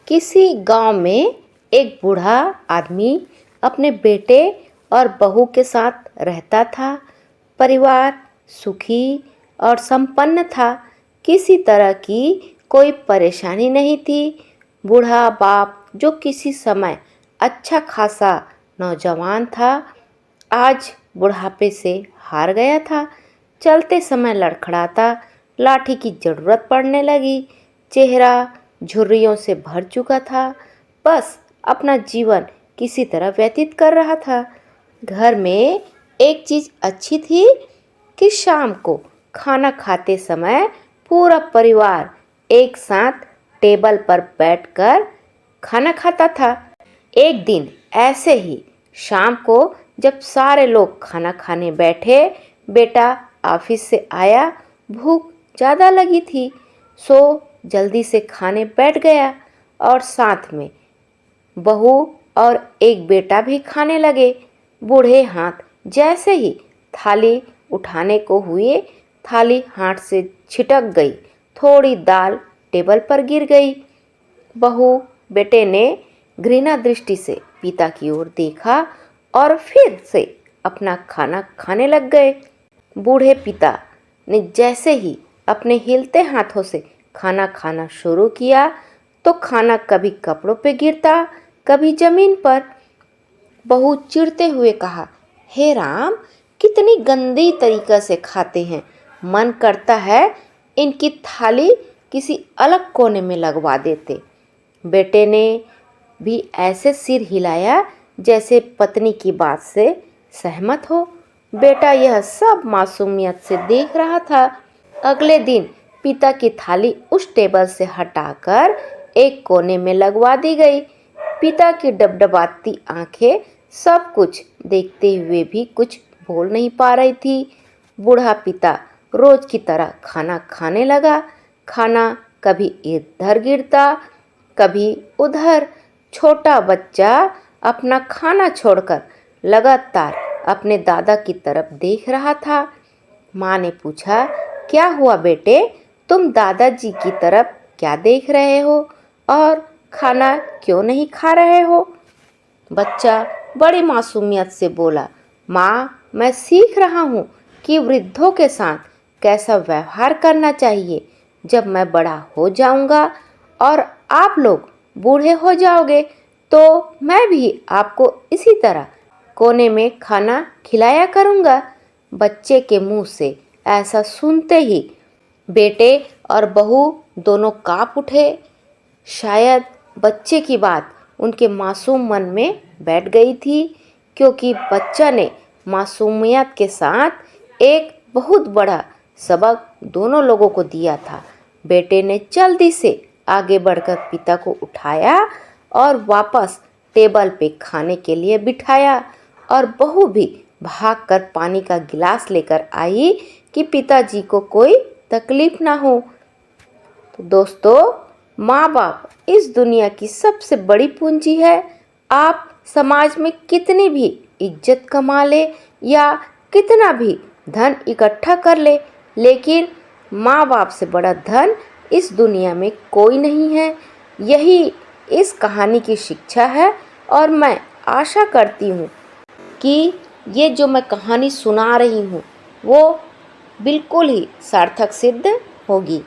किसी गांव में एक बूढ़ा आदमी अपने बेटे और बहू के साथ रहता था। परिवार सुखी और संपन्न था। किसी तरह की कोई परेशानी नहीं थी। बूढ़ा बाप, जो किसी समय अच्छा खासा नौजवान था, आज बुढ़ापे से हार गया था। चलते समय लड़खड़ाता, लाठी की जरूरत पड़ने लगी। चेहरा झुर्रियों से भर चुका था। बस अपना जीवन किसी तरह व्यतीत कर रहा था। घर में एक चीज अच्छी थी कि शाम को खाना खाते समय पूरा परिवार एक साथ टेबल पर बैठकर खाना खाता था। एक दिन ऐसे ही शाम को जब सारे लोग खाना खाने बैठे, बेटा ऑफिस से आया। भूख ज़्यादा लगी थी, सो जल्दी से खाने बैठ गया और साथ में बहू और एक बेटा भी खाने लगे। बूढ़े हाथ जैसे ही थाली उठाने को हुए, थाली हाथ से छिटक गई। थोड़ी दाल टेबल पर गिर गई। बहू बेटे ने घृणा दृष्टि से पिता की ओर देखा और फिर से अपना खाना खाने लग गए। बूढ़े पिता ने जैसे ही अपने हिलते हाथों से खाना खाना शुरू किया, तो खाना कभी कपड़ों पे गिरता, कभी जमीन पर। बहू चिढ़ते हुए कहा, हे राम, कितनी गंदी तरीके से खाते हैं। मन करता है इनकी थाली किसी अलग कोने में लगवा देते। बेटे ने भी ऐसे सिर हिलाया जैसे पत्नी की बात से सहमत हो। बेटा यह सब मासूमियत से देख रहा था। अगले दिन पिता की थाली उस टेबल से हटाकर एक कोने में लगवा दी गई। पिता की डबडबाती आंखें सब कुछ देखते हुए भी कुछ बोल नहीं पा रही थी। बूढ़ा पिता रोज की तरह खाना खाने लगा। खाना कभी इधर गिरता, कभी उधर। छोटा बच्चा अपना खाना छोड़कर लगातार अपने दादा की तरफ देख रहा था। माँ ने पूछा, क्या हुआ बेटे, तुम दादाजी की तरफ क्या देख रहे हो और खाना क्यों नहीं खा रहे हो? बच्चा बड़ी मासूमियत से बोला, माँ, मैं सीख रहा हूँ कि वृद्धों के साथ कैसा व्यवहार करना चाहिए। जब मैं बड़ा हो जाऊँगा और आप लोग बूढ़े हो जाओगे, तो मैं भी आपको इसी तरह कोने में खाना खिलाया करूँगा। बच्चे के मुंह से ऐसा सुनते ही बेटे और बहू दोनों कांप उठे। शायद बच्चे की बात उनके मासूम मन में बैठ गई थी, क्योंकि बच्चा ने मासूमियत के साथ एक बहुत बड़ा सबक दोनों लोगों को दिया था। बेटे ने जल्दी से आगे बढ़कर पिता को उठाया और वापस टेबल पे खाने के लिए बिठाया, और बहू भी भागकर पानी का गिलास लेकर आई कि पिताजी को कोई तकलीफ ना हो। तो दोस्तों, माँ बाप इस दुनिया की सबसे बड़ी पूंजी है। आप समाज में कितनी भी इज्जत कमा ले या कितना भी धन इकट्ठा कर ले, लेकिन माँ बाप से बड़ा धन इस दुनिया में कोई नहीं है। यही इस कहानी की शिक्षा है, और मैं आशा करती हूँ कि ये जो मैं कहानी सुना रही हूँ वो बिल्कुल ही सार्थक सिद्ध होगी।